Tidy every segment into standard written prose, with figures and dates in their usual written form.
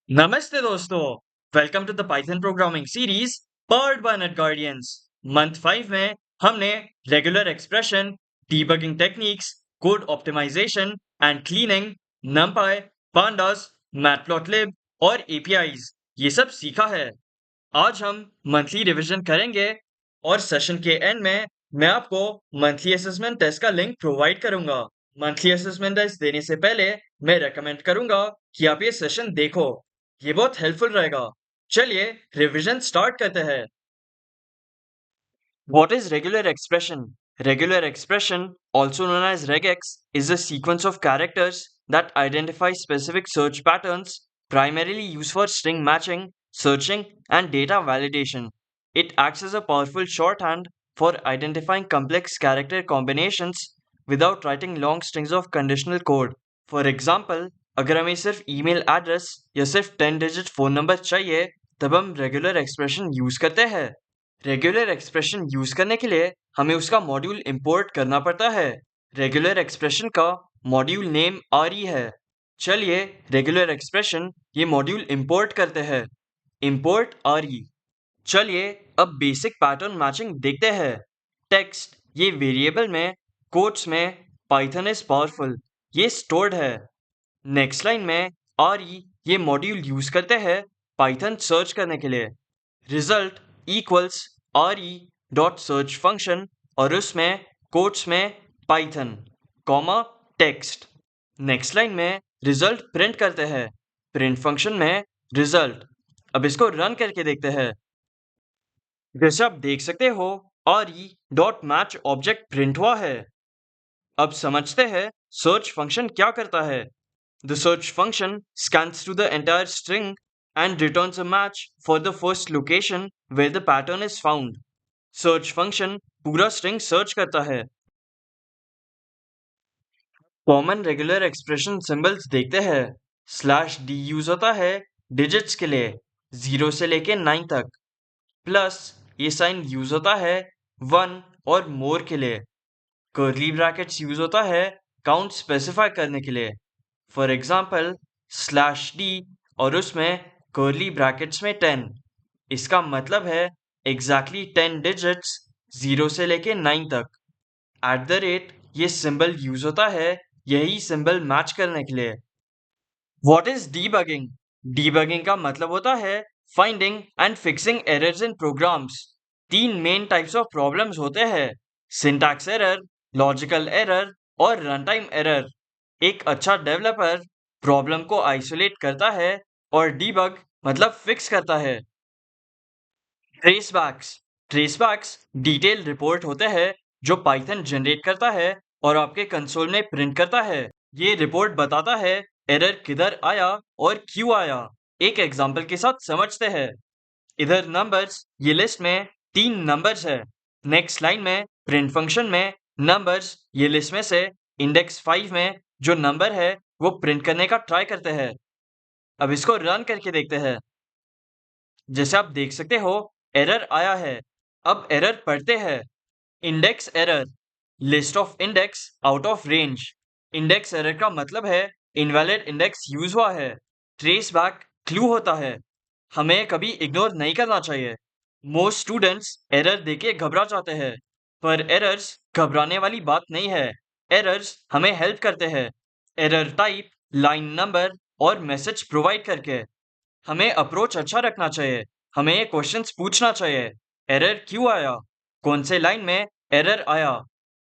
नमस्ते दोस्तों, welcome to the Python programming series powered by Net Guardians. Month 5 में हमने regular expression, debugging techniques, code optimisation and cleaning, numpy, pandas, matplotlib और APIs ये सब सीखा है। आज हम मंथली रिवीजन करेंगे और सेशन के एंड में मैं आपको मंथली असेसमेंट टेस्ट का लिंक प्रोवाइड करूंगा। मंथली असेसमेंट टेस्ट देने से पहले मैं रेकमेंड करूंगा कि आप ये सेशन देखो, ये बहुत हेल्पफुल रहेगा। चलिए रिवीजन स्टार्ट करते हैं। What is regular expression? Regular expression, also known as regex, is a sequence of characters that identify specific search patterns, primarily used for string matching, searching, and data validation. It acts as a powerful shorthand for identifying complex character combinations without writing long strings of conditional code. For example, अगर हमें सिर्फ email address या सिर्फ 10 digit phone number चाहिए, तब हम regular expression use करते हैं। रेगुलर एक्सप्रेशन यूज करने के लिए हमें उसका मॉड्यूल इंपोर्ट करना पड़ता है। रेगुलर एक्सप्रेशन का मॉड्यूल नेम आरई है। चलिए रेगुलर एक्सप्रेशन ये मॉड्यूल इंपोर्ट करते हैं। इंपोर्ट आरई। चलिए अब बेसिक पैटर्न मैचिंग देखते हैं। टेक्स्ट ये वेरिएबल में, कोट्स में, पाइथन इज पावरफुल ये स्टोर्ड है। नेक्स्ट लाइन में आरई ये मॉड्यूल यूज करते हैं पाइथन सर्च करने के लिए। रिजल्ट इक्वल्स आरई डॉट सर्च फंक्शन और उसमें कोट्स में Python comma text. Next line में रिजल्ट प्रिंट करते हैं प्रिंट फंक्शन में रिजल्ट। अब इसको रन करके देखते हैं। जैसे आप देख सकते हो आरई डॉट मैच ऑब्जेक्ट प्रिंट हुआ है। अब समझते हैं सर्च फंक्शन क्या करता है। The search function scans through the entire string and returns a match for the first location where the pattern is found. Search function पूरा string search करता है। Common regular expression symbols देखते हैं। /d use होता है digits के लिए 0 से लेके 9 तक। प्लस ये साइन यूज होता है 1 और more के लिए। कर्ली ब्रैकेट्स यूज होता है काउंट स्पेसिफाई करने के लिए। फॉर एग्जाम्पल /d और उसमें कर्ली ब्रैकेट्स में 10। इसका मतलब है एग्जैक्टली 10 डिजिट्स 0 से लेके 9 तक। ये सिंबल यूज होता है यही सिंबल मैच करने के लिए। What is debugging? डीबगिंग का मतलब होता है finding and fixing errors in programs. 3 main types of problems होते हैं, सिंटैक्स एरर, लॉजिकल एरर और रन टाइम एरर। एक अच्छा डेवलपर प्रॉब्लम को आइसोलेट करता है और डीबग मतलब फिक्स करता है। ट्रेसबैक्स डिटेल रिपोर्ट होते हैं जो पाइथन जनरेट करता है और आपके कंसोल में प्रिंट करता है। ये रिपोर्ट बताता है एरर किधर आया और क्यों आया। एक एग्जांपल के साथ समझते हैं। इधर नंबर्स ये लिस्ट में 3 नंबर्स है। नेक्स्ट लाइन में प्रिंट फंक्शन में नंबर्स ये लिस्ट में से इंडेक्स 5 में जो नंबर है वो प्रिंट करने का ट्राई करते हैं। अब इसको रन करके देखते हैं। जैसे आप देख सकते हो एरर आया है। अब एरर पढ़ते हैं। Index error, list of index out of range. Index error का मतलब है इनवैलिड इंडेक्स यूज हुआ है। ट्रेस बैक क्लू होता है, हमें कभी इग्नोर नहीं करना चाहिए। मोस्ट स्टूडेंट्स एरर देके घबरा जाते हैं, पर एरर्स घबराने वाली बात नहीं है। एरर्स हमें हेल्प करते हैं एरर टाइप, लाइन नंबर और मैसेज प्रोवाइड करके। हमें अप्रोच अच्छा रखना चाहिए, हमें क्वेश्चंस पूछना चाहिए। एरर क्यों आया, कौन से लाइन में एरर आया,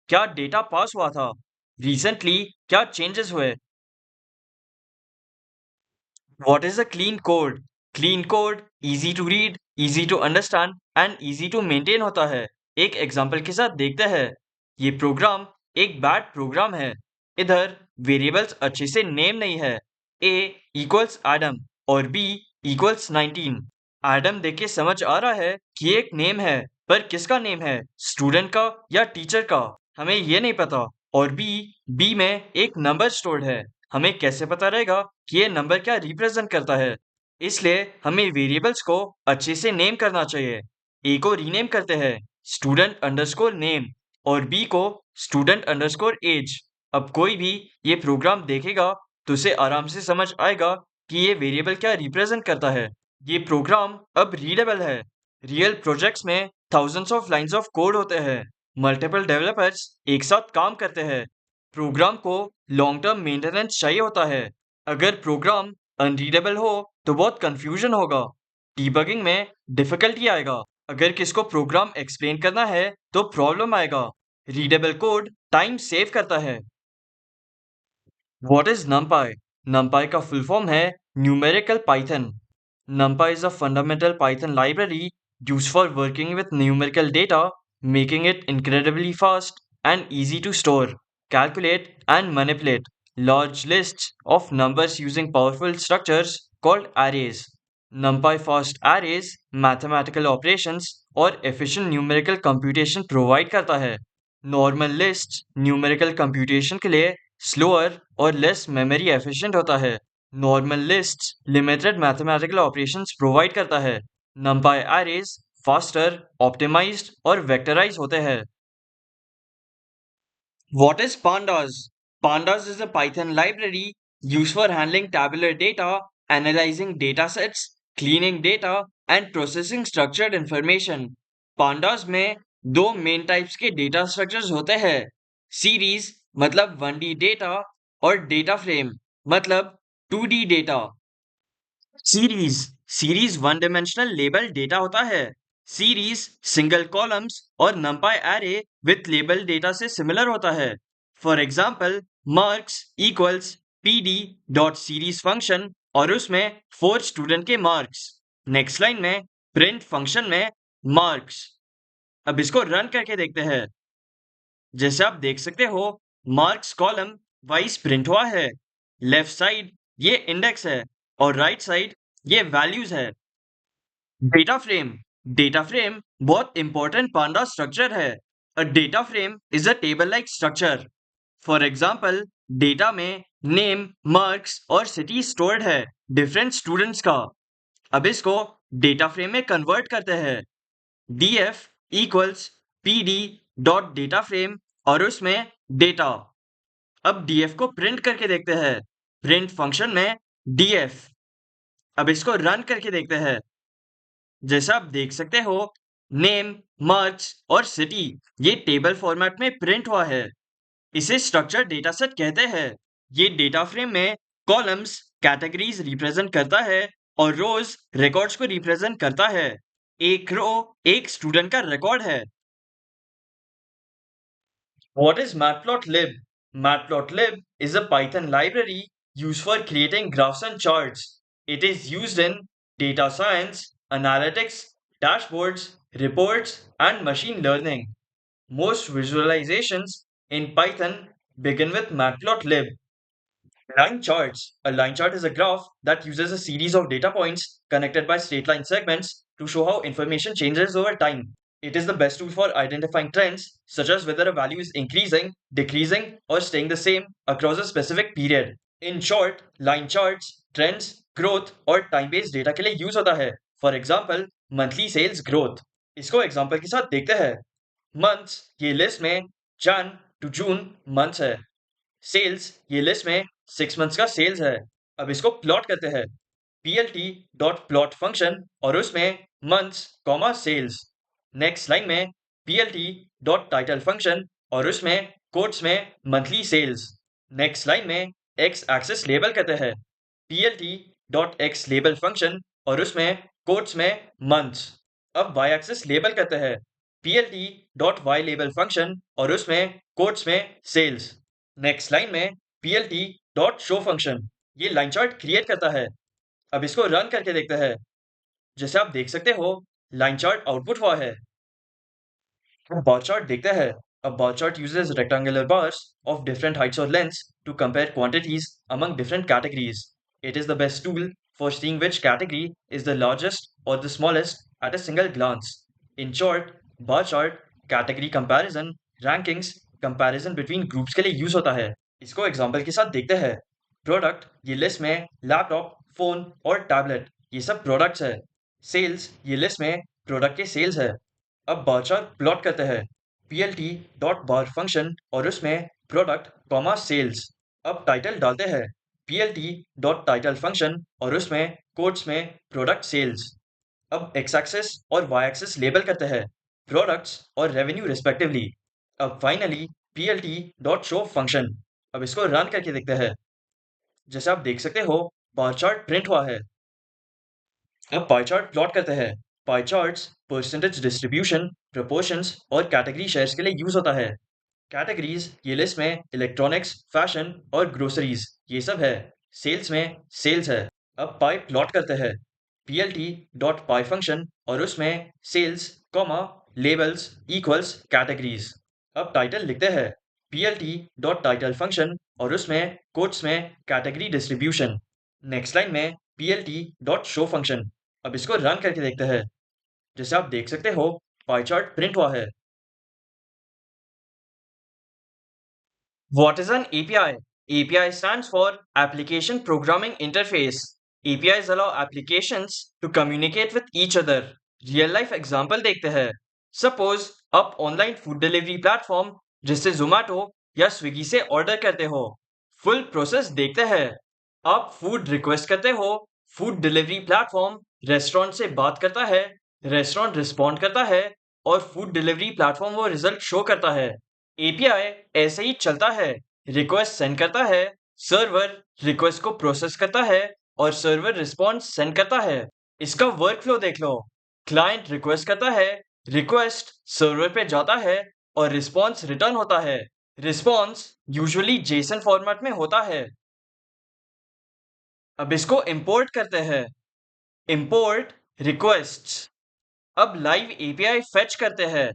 क्या डेटा पास हुआ था, रिसेंटली क्या चेंजेस हुए। What is a clean code? Clean code easy to read, easy to understand and easy to maintain होता है। एक एग्जांपल के साथ देखते हैं। ये प्रोग्राम एक बैड प्रोग्राम है। इधर वेरिएबल्स अच्छे से नेम नहीं है। a इक्वल्स एडम और b इक्वल्स 19। एडम देख के समझ आ रहा है कि एक नेम है, पर किसका नेम है, स्टूडेंट का या टीचर का, हमें ये नहीं पता। और बी में एक नंबर स्टोर्ड है, हमें कैसे पता रहेगा कि ये नंबर क्या रिप्रेजेंट करता है। इसलिए हमें वेरिएबल्स को अच्छे से नेम करना चाहिए। ए को रीनेम करते हैं स्टूडेंट अंडरस्कोर नेम और बी को स्टूडेंट अंडरस्कोर एज। अब कोई भी ये प्रोग्राम देखेगा तो उसे आराम से समझ आएगा कि ये वेरिएबल क्या रिप्रेजेंट करता है। ये प्रोग्राम अब रीडेबल है। रियल प्रोजेक्ट्स में thousands of lines of code होते हैं। मल्टीपल डेवलपर्स एक साथ काम करते हैं। प्रोग्राम को लॉन्ग टर्म मेंटेनेंस चाहिए होता है। अगर प्रोग्राम अनरीडेबल हो तो बहुत कंफ्यूजन होगा। डीबगिंग में डिफिकल्टी आएगा। अगर किसको प्रोग्राम एक्सप्लेन करना है तो प्रॉब्लम आएगा। रीडेबल कोड टाइम सेव करता है। What is NumPy? NumPy का full form है Numerical Python. NumPy is a fundamental Python library used for working with numerical data, making it incredibly fast and easy to store, calculate, and manipulate large lists of numbers using powerful structures called arrays. NumPy fast arrays, mathematical operations और efficient numerical computation provide करता है। Normal list numerical computation के लिए slower और less memory efficient होता है। Normal list limited mathematical operations provide करता है। नंपाई एरेज फास्टर, ऑप्टिमाइज्ड और वेक्टराइज होते हैं। What is Pandas? Pandas is a Python library used for handling tabular data, analyzing data sets, cleaning data, and processing structured information. Pandas में दो main types के data structures होते हैं। Series मतलब 1D data और data frame मतलब 2D data. Series series one dimensional label data होता है। सीरीज सिंगल कॉलम्स और नंपाई एरे विथ लेबल डेटा से सिमिलर होता है। For example marks equals PD dot series function और उसमें 4 स्टूडेंट के मार्क्स। नेक्स्ट लाइन में प्रिंट फंक्शन में मार्क्स। अब इसको रन करके देखते हैं। जैसे आप देख सकते हो मार्क्स कॉलम वाइज प्रिंट हुआ है। लेफ्ट साइड ये इंडेक्स है और राइट साइड ये वैल्यूज है। डेटा फ्रेम बहुत इंपॉर्टेंट पांडा स्ट्रक्चर है। A data frame is a table like structure. For example data में नेम, मार्क्स और सिटी स्टोर्ड है डिफरेंट स्टूडेंट्स का। अब इसको डेटा फ्रेम में कन्वर्ट करते हैं। df equals pd dot data frame और उसमें डेटा। अब df को प्रिंट करके देखते हैं। प्रिंट फंक्शन में df। अब इसको रन करके देखते हैं। जैसा आप देख सकते हो नेम, मार्क्स और सिटी ये टेबल फॉर्मेट में प्रिंट हुआ है। इसे स्ट्रक्चर डेटा सेट कहते हैं। ये डेटा फ्रेम में कॉलम्स कैटेगरीज रिप्रेजेंट करता है और रोज रिकॉर्ड्स को रिप्रेजेंट करता है। एक रो एक स्टूडेंट का रिकॉर्ड है। What is Matplotlib? Matplotlib is a Python library used for creating graphs and charts. It is used in data science, analytics, dashboards, reports, and machine learning. Most visualizations in Python begin with Matplotlib. Line charts. A line chart is a graph that uses a series of data points connected by straight line segments to show how information changes over time. It is the best tool for identifying trends, such as whether a value is increasing, decreasing, or staying the same across a specific period. In short, line charts, trends, growth और time based data के लिए use होता है। For example monthly sales growth. इसको example के साथ देखते हैं। मंथ्स ये लिस्ट में जन टू जून मंथ्स है। सेल्स ये लिस्ट में 6 मंथ्स का सेल्स है। अब इसको प्लॉट करते हैं। plt डॉट प्लॉट फंक्शन और उसमें months comma sales. Next line में plt डॉट टाइटल फंक्शन और उसमें कोट्स में मंथली सेल्स। नेक्स्ट लाइन में x एक्सेस लेबल करते हैं। plt dot x label function और उसमें कोट्स में मंथ्स। अब y एक्सेस लेबल करते हैं। plt dot y label function और उसमें कोट्स में सेल्स। नेक्स्ट लाइन में plt डॉट शो फंक्शन ये लाइन चार्ट क्रिएट करता है। अब इसको रन करके देखते हैं। जैसे आप देख सकते हो लाइन चार्ट आउटपुट हुआ है। अब बार चार्ट देखते हैं। A bar chart uses rectangular bars of different heights or lengths to compare quantities among different categories. It is the best tool for seeing which category is the largest or the smallest at a single glance. In short, bar chart category comparison, rankings, comparison between groups के लिए use होता है। इसको example के साथ देखते हैं। Product ये लिस्ट में लैपटॉप, फोन और टैबलेट ये सब प्रोडक्ट्स है। सेल्स ये लिस्ट में प्रोडक्ट के सेल्स है। अब बार चार्ट प्लॉट करते हैं। plt डॉट बार फंक्शन और उसमें प्रोडक्ट कॉमा सेल्स। अब टाइटल डालते हैं। PLT डॉट टाइटल फंक्शन और उसमें कोट्स में प्रोडक्ट सेल्स। अब एक्स एक्सिस और वाई एक्सिस लेबल करते हैं प्रोडक्ट्स और रेवेन्यू रिस्पेक्टिवली। अब finally PLT dot show function. अब इसको रन करके देखते हैं। जैसे आप देख सकते हो बार चार्ट प्रिंट हुआ है। अब पाई चार्ट प्लॉट करते हैं। Pie charts percentage distribution, proportions और कैटेगरी शेयर्स के लिए यूज होता है। कैटेगरीज ये लिस्ट में इलेक्ट्रॉनिक्स, फैशन और ग्रोसरीज ये सब है। सेल्स में सेल्स है। अब पाई प्लॉट करते हैं। PLT डॉट पाई फंक्शन और उसमें sales comma labels equals categories. अब टाइटल लिखते हैं। PLT डॉट टाइटल फंक्शन और उसमें कोट्स में कैटेगरी डिस्ट्रीब्यूशन। नेक्स्ट लाइन में PLT डॉट शो फंक्शन। अब इसको रन करके देखते हैं। जैसे आप देख सकते हो पाई चार्ट प्रिंट हुआ है। What is an API? API stands for Application Programming Interface. APIs allow applications to communicate with each other. Real life example देखते हैं। Suppose आप ऑनलाइन फूड डिलीवरी प्लेटफॉर्म जैसे Zomato या स्विगी से order करते हो। फुल प्रोसेस देखते हैं। आप फूड रिक्वेस्ट करते हो, फूड डिलीवरी प्लेटफॉर्म रेस्टोरेंट से बात करता है, रेस्टोरेंट रिस्पॉन्ड करता है और फूड डिलीवरी प्लेटफॉर्म वो रिजल्ट शो करता है। एपीआई ऐसे ही चलता है। रिक्वेस्ट सेंड करता है, सर्वर रिक्वेस्ट को प्रोसेस करता है और सर्वर रिस्पॉन्स सेंड करता है। इसका वर्कफ्लो देख लो। क्लाइंट रिक्वेस्ट करता है, रिक्वेस्ट सर्वर पे जाता है और रिस्पॉन्स रिटर्न होता है। रिस्पॉन्स यूजुअली जेसन फॉर्मेट में होता है। अब इसको इंपोर्ट करते हैं। Import requests. अब लाइव एपीआई फेच करते हैं।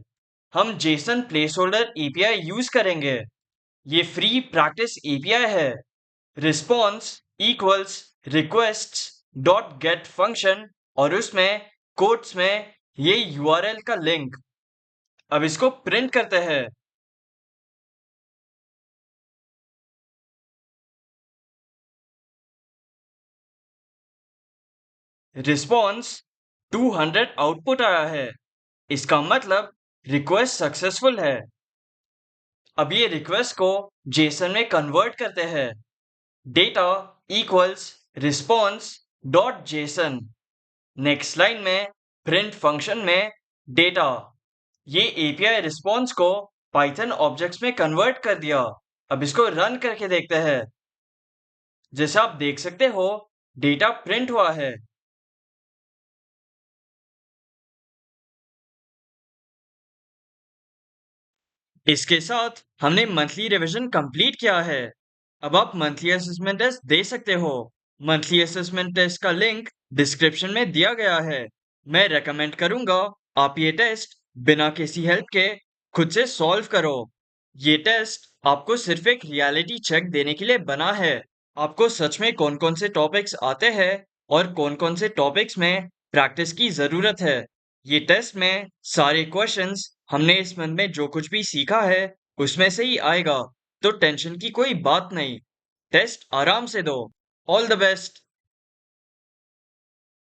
हम Jason place holder API use करेंगे। ये फ्री प्रैक्टिस एपीआई है। Response equals requests dot gate function और उसमें कोट्स में ये यूआरएल का लिंक। अब इसको प्रिंट करते हैं। रिस्पॉन्स 200 आउटपुट आया है। इसका मतलब रिक्वेस्ट सक्सेसफुल है। अब ये रिक्वेस्ट को जेसन में कन्वर्ट करते हैं। Data equals response dot JSON. Next line में प्रिंट फंक्शन में डेटा। ये एपीआई रिस्पॉन्स को पाइथन ऑब्जेक्ट्स में कन्वर्ट कर दिया। अब इसको रन करके देखते हैं। जैसा आप देख सकते हो डेटा प्रिंट हुआ है। इसके साथ हमने मंथली रिवीजन कंप्लीट किया है। अब आप मंथली असेसमेंट टेस्ट दे सकते हो। मंथली असेसमेंट टेस्ट का लिंक डिस्क्रिप्शन में दिया गया है। मैं रेकमेंड करूंगा आप ये टेस्ट बिना किसी हेल्प के खुद से सॉल्व करो। ये टेस्ट आपको सिर्फ एक रियलिटी चेक देने के लिए बना है। आपको सच में कौन कौन से टॉपिक्स आते हैं और कौन कौन से टॉपिक्स में प्रैक्टिस की जरूरत है। ये टेस्ट में सारे क्वेश्चंस हमने इस मंथ में जो कुछ भी सीखा है उसमें से ही आएगा, तो टेंशन की कोई बात नहीं। टेस्ट आराम से दो। All the best.